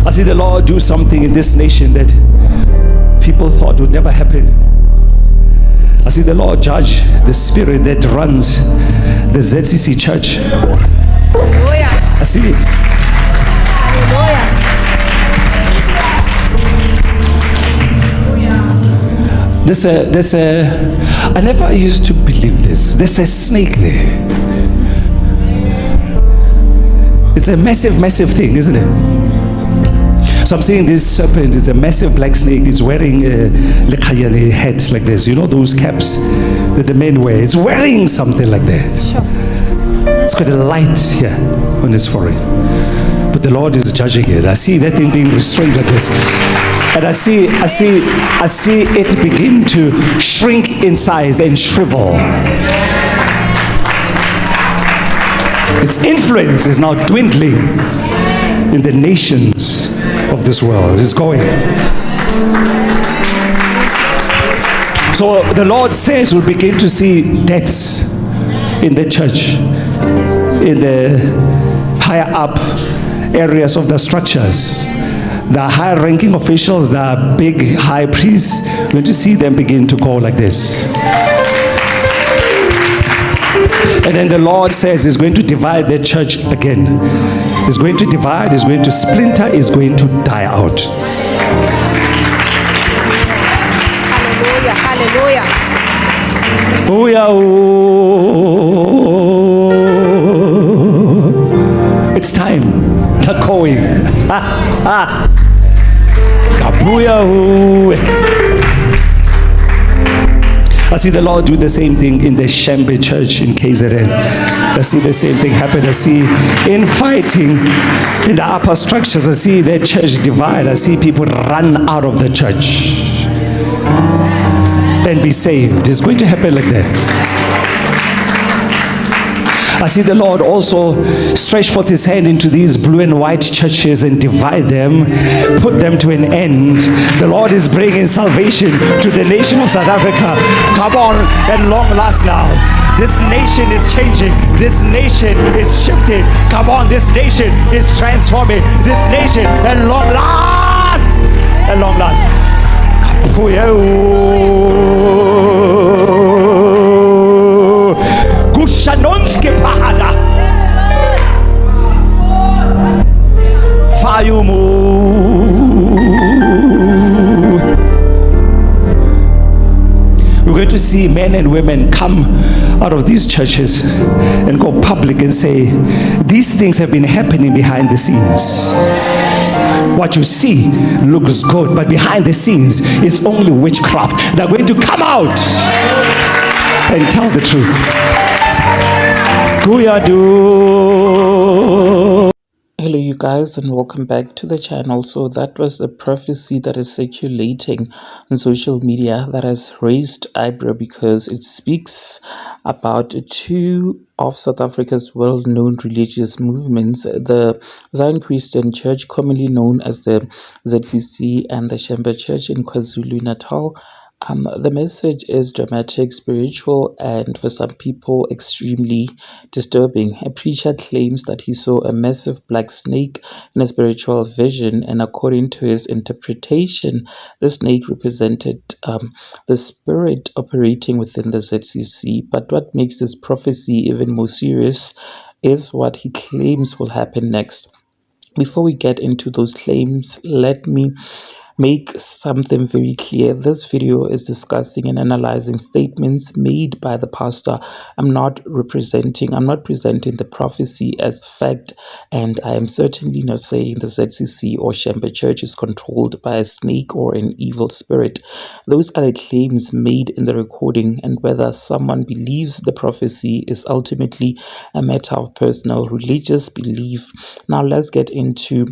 I see the Lord do something in this nation that people thought would never happen. I see the Lord judge the spirit that runs the ZCC church. Hallelujah. I see. Hallelujah. I never used to believe this. There's a snake there. It's a massive, massive thing, isn't it? So I'm saying this serpent is a massive black snake. It's wearing a hat like this. You know those caps that the men wear? It's wearing something like that. Sure. It's got a light here on his forehead. But the Lord is judging it. I see that thing being restrained like this. And I see it begin to shrink in size and shrivel. Its influence is now dwindling in the nations of this world. It's going. So the Lord says we'll begin to see deaths in the church, in the higher up areas of the structures. The higher ranking officials, the big high priests, we're going to see them begin to go like this. And then the Lord says he's going to divide the church again. He's going to divide, he's going to splinter, he's going to die out. Hallelujah. Hallelujah. Oh yeah, oh. It's time. They're going. Kabuya, oh. I see the Lord do the same thing in the Shembe church in KZN. I see the same thing happen. I see infighting in the upper structures. I see the church divide. I see people run out of the church and be saved. It's going to happen like that. I see the Lord also stretch forth his hand into these blue and white churches and divide them, put them to an end. The Lord is bringing salvation to the nation of South Africa. Come on, at long last now. This nation is changing. This nation is shifting. Come on, this nation is transforming. This nation, at long last. At long last. Kushanonske pahada. Fayumu. We're going to see men and women come out of these churches and go public and say, these things have been happening behind the scenes. What you see looks good, but behind the scenes is only witchcraft. They're going to come out and tell the truth. Kuyadu. Hello you guys, and welcome back to the channel. So that was a prophecy that is circulating on social media that has raised eyebrow because it speaks about two of South Africa's well-known religious movements, the Zion Christian Church, commonly known as the ZCC, and the Shembe Church in KwaZulu-Natal. The message is dramatic, spiritual, and for some people extremely disturbing. A preacher claims that he saw a massive black snake in a spiritual vision, and according to his interpretation, the snake represented the spirit operating within the ZCC. But what makes this prophecy even more serious is what he claims will happen next. Before we get into those claims, let me make something very clear. This video is discussing and analyzing statements made by the pastor. I'm not presenting the prophecy as fact, and I am certainly not saying the ZCC or Shembe Church is controlled by a snake or an evil spirit. Those are the claims made in the recording, and whether someone believes the prophecy is ultimately a matter of personal religious belief. Now let's get into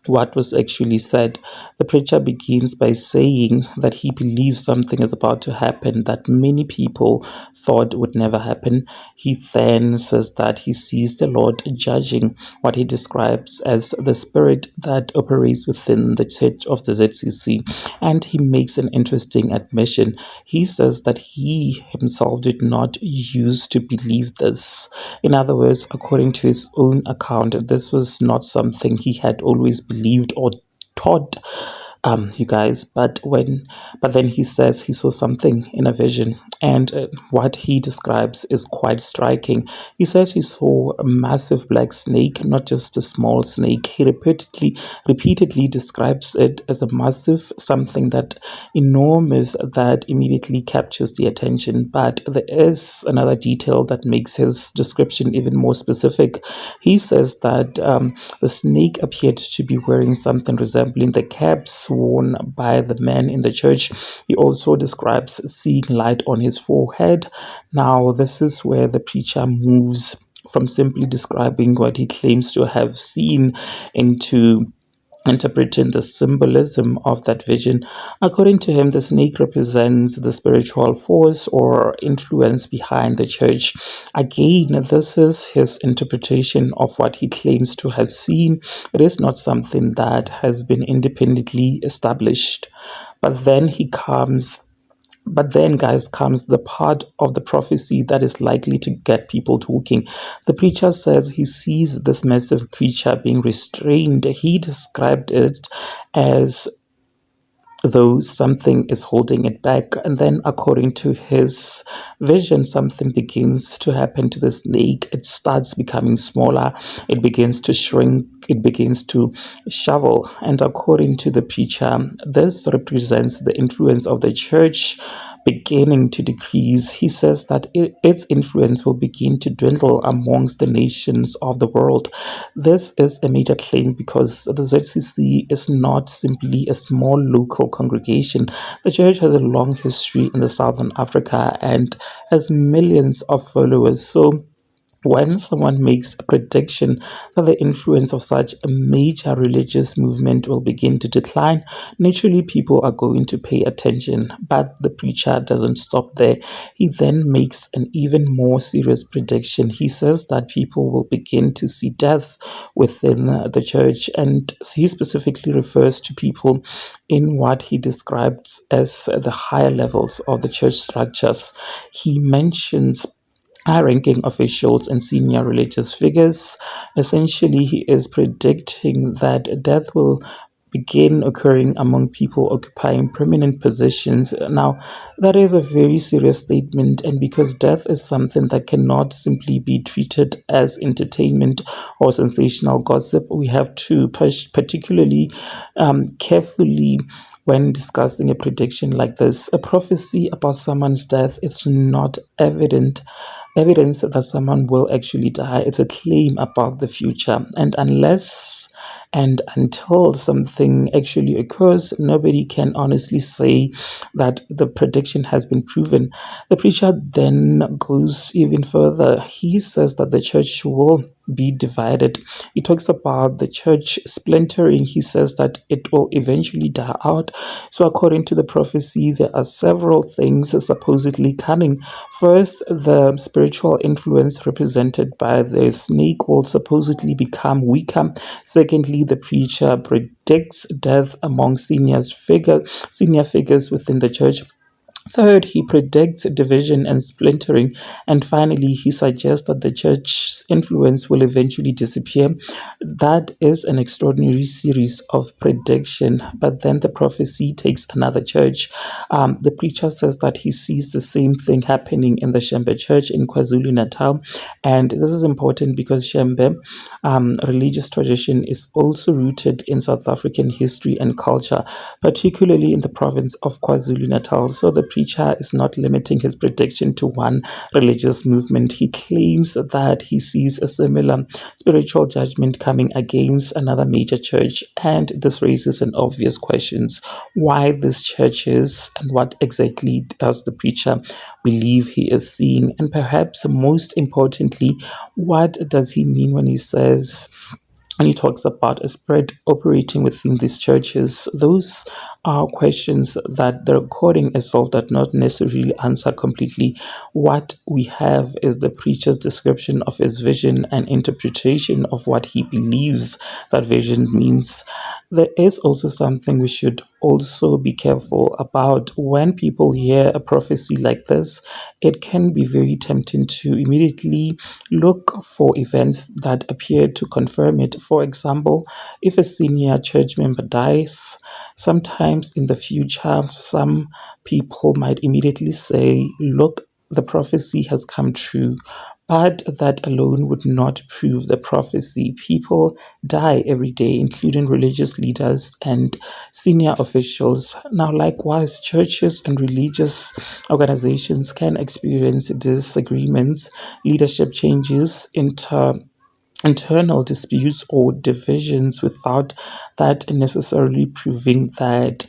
what was actually said. The preacher begins by saying that he believes something is about to happen that many people thought would never happen. He then says that he sees the Lord judging what he describes as the spirit that operates within the church of the ZCC. And he makes an interesting admission. He says that he himself did not used to believe this. In other words, according to his own account, this was not something he had always believed or taught, you guys. But then he says he saw something in a vision, and what he describes is quite striking. He says he saw a massive black snake, not just a small snake. He repeatedly describes it as a massive something that enormous that immediately captures the attention. But there is another detail that makes his description even more specific. He says that the snake appeared to be wearing something resembling the caps worn by the men in the church. He also describes seeing light on his forehead. Now, this is where the preacher moves from simply describing what he claims to have seen into interpreting the symbolism of that vision. According to him, the snake represents the spiritual force or influence behind the church. Again, this is his interpretation of what he claims to have seen. It is not something that has been independently established. But then, guys, comes the part of the prophecy that is likely to get people talking. The preacher says he sees this massive creature being restrained. He described it as though something is holding it back. And then, according to his vision, something begins to happen to the snake. It starts becoming smaller, it begins to shrink, it begins to shovel. And according to the preacher, this represents the influence of the church beginning to decrease. He says that its influence will begin to dwindle amongst the nations of the world. This is a major claim because the ZCC is not simply a small local congregation. The church has a long history in the Southern Africa and has millions of followers. So when someone makes a prediction that the influence of such a major religious movement will begin to decline, naturally people are going to pay attention. But the preacher doesn't stop there. He then makes an even more serious prediction. He says that people will begin to see death within the church, and he specifically refers to people in what he describes as the higher levels of the church structures. He mentions high-ranking officials and senior religious figures. Essentially, he is predicting that death will begin occurring among people occupying prominent positions. Now, that is a very serious statement, and because death is something that cannot simply be treated as entertainment or sensational gossip, we have to particularly carefully when discussing a prediction like this. A prophecy about someone's death, it's not evidence that someone will actually die. It's a claim about the future. And unless and until something actually occurs, nobody can honestly say that the prediction has been proven. The preacher then goes even further. He says that the church will be divided. He talks about the church splintering. He says that it will eventually die out. So according to the prophecy, there are several things supposedly coming. First, the spiritual influence represented by the snake will supposedly become weaker. Secondly, the preacher predicts death among senior figures within the church. Third, he predicts division and splintering. And finally, he suggests that the church's influence will eventually disappear. That is an extraordinary series of prediction. But then the prophecy takes another church. The preacher says that he sees the same thing happening in the Shembe Church in KwaZulu-Natal. And this is important because Shembe religious tradition is also rooted in South African history and culture, particularly in the province of KwaZulu-Natal. So the preacher is not limiting his prediction to one religious movement. He claims that he sees a similar spiritual judgment coming against another major church, and this raises an obvious questions. Why these churches, and what exactly does the preacher believe he is seeing? And perhaps most importantly, what does he mean when he talks about a spread operating within these churches? Those are questions that the recording itself does not necessarily answer completely. What we have is the preacher's description of his vision and interpretation of what he believes that vision means. There is also something we should also be careful about. When people hear a prophecy like this, it can be very tempting to immediately look for events that appear to confirm it. For example, if a senior church member dies, sometimes in the future, some people might immediately say, look, the prophecy has come true. But that alone would not prove the prophecy. People die every day, including religious leaders and senior officials. Now, likewise, churches and religious organizations can experience disagreements, leadership changes, internal disputes or divisions without that necessarily proving that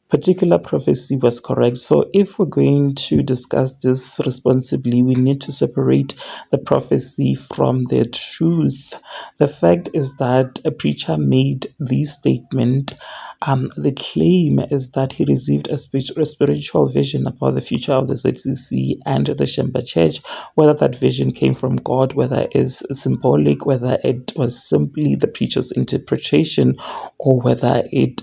particular prophecy was correct. So if we're going to discuss this responsibly, we need to separate the prophecy from the truth. The fact is that a preacher made this statement. The claim is that he received a spiritual vision about the future of the ZCC and the Shemba Church. Whether that vision came from God, whether it is symbolic, whether it was simply the preacher's interpretation, or whether it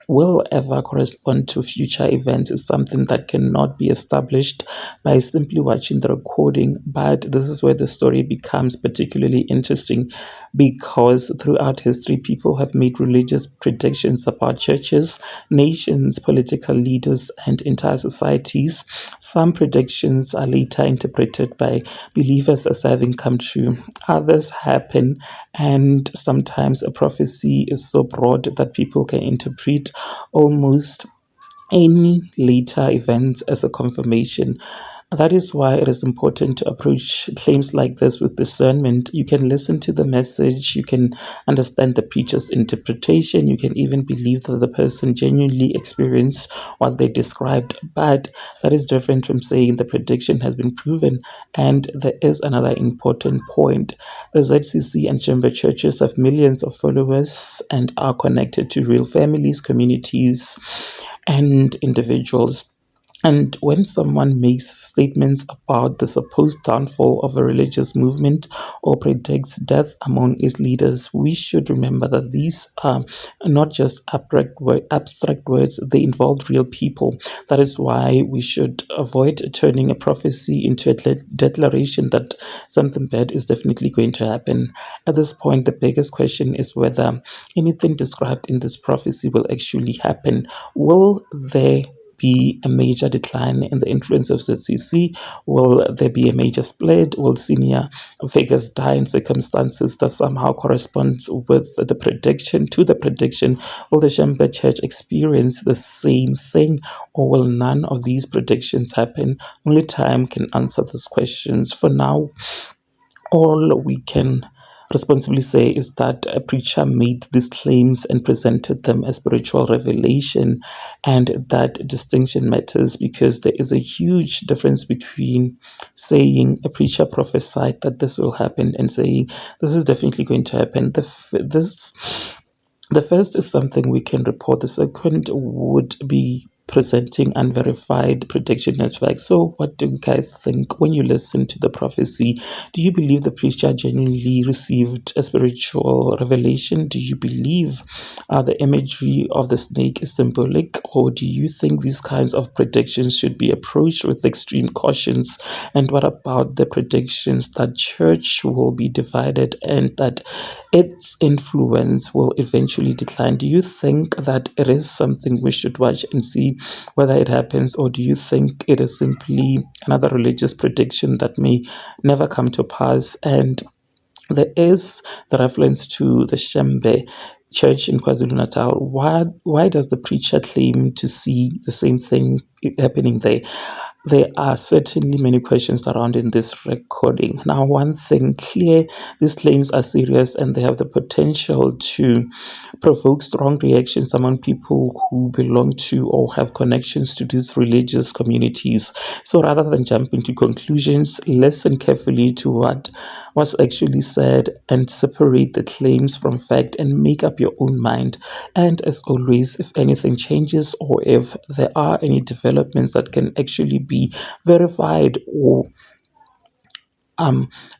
will ever correspond to future events is something that cannot be established by simply watching the recording. But this is where the story becomes particularly interesting, because throughout history, people have made religious predictions about churches, nations, political leaders, and entire societies. Some predictions are later interpreted by believers as having come true. Others happen, and sometimes a prophecy is so broad that people can interpret almost any later event as a confirmation. That is why it is important to approach claims like this with discernment. You can listen to the message, you can understand the preacher's interpretation, you can even believe that the person genuinely experienced what they described. But that is different from saying the prediction has been proven. And there is another important point. The ZCC and chamber churches have millions of followers and are connected to real families, communities, and individuals. And when someone makes statements about the supposed downfall of a religious movement or predicts death among its leaders, we should remember that these are not just abstract words, they involve real people. That is why we should avoid turning a prophecy into a declaration that something bad is definitely going to happen. At this point, the biggest question is whether anything described in this prophecy will actually happen. Will there be a major decline in the influence of ZCC? Will there be a major split? Will senior figures die in circumstances that somehow corresponds with the prediction, to the prediction? Will the Shemba Church experience the same thing, or will none of these predictions happen? Only time can answer those questions. For now, all we can responsibly say is that a preacher made these claims and presented them as spiritual revelation, and that distinction matters because there is a huge difference between saying a preacher prophesied that this will happen and saying this is definitely going to happen. The first is something we can report. The second would be presenting unverified prediction as fact. So what do you guys think when you listen to the prophecy? Do you believe the preacher genuinely received a spiritual revelation? Do you believe the imagery of the snake is symbolic? Or do you think these kinds of predictions should be approached with extreme cautions? And what about the predictions that church will be divided and that its influence will eventually decline? Do you think that it is something we should watch and see whether it happens, or do you think it is simply another religious prediction that may never come to pass? And there is the reference to the Shembe Church in KwaZulu-Natal. Why does the preacher claim to see the same thing happening there? There are certainly many questions surrounding this recording. Now, one thing clear, these claims are serious and they have the potential to provoke strong reactions among people who belong to or have connections to these religious communities. So rather than jump into conclusions, listen carefully to what was actually said and separate the claims from fact and make up your own mind. And as always, if anything changes or if there are any developments that can actually be verified or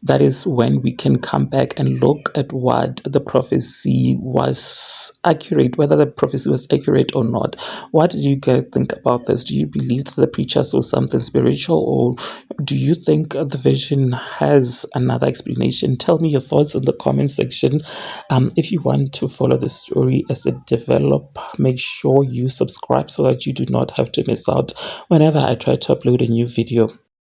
that is when we can come back and look at what the prophecy was accurate, whether the prophecy was accurate or not. What do you guys think about this? Do you believe that the preacher saw something spiritual, or do you think the vision has another explanation? Tell me your thoughts in the comment section. If you want to follow the story as it develops, make sure you subscribe so that you do not have to miss out whenever I try to upload a new video.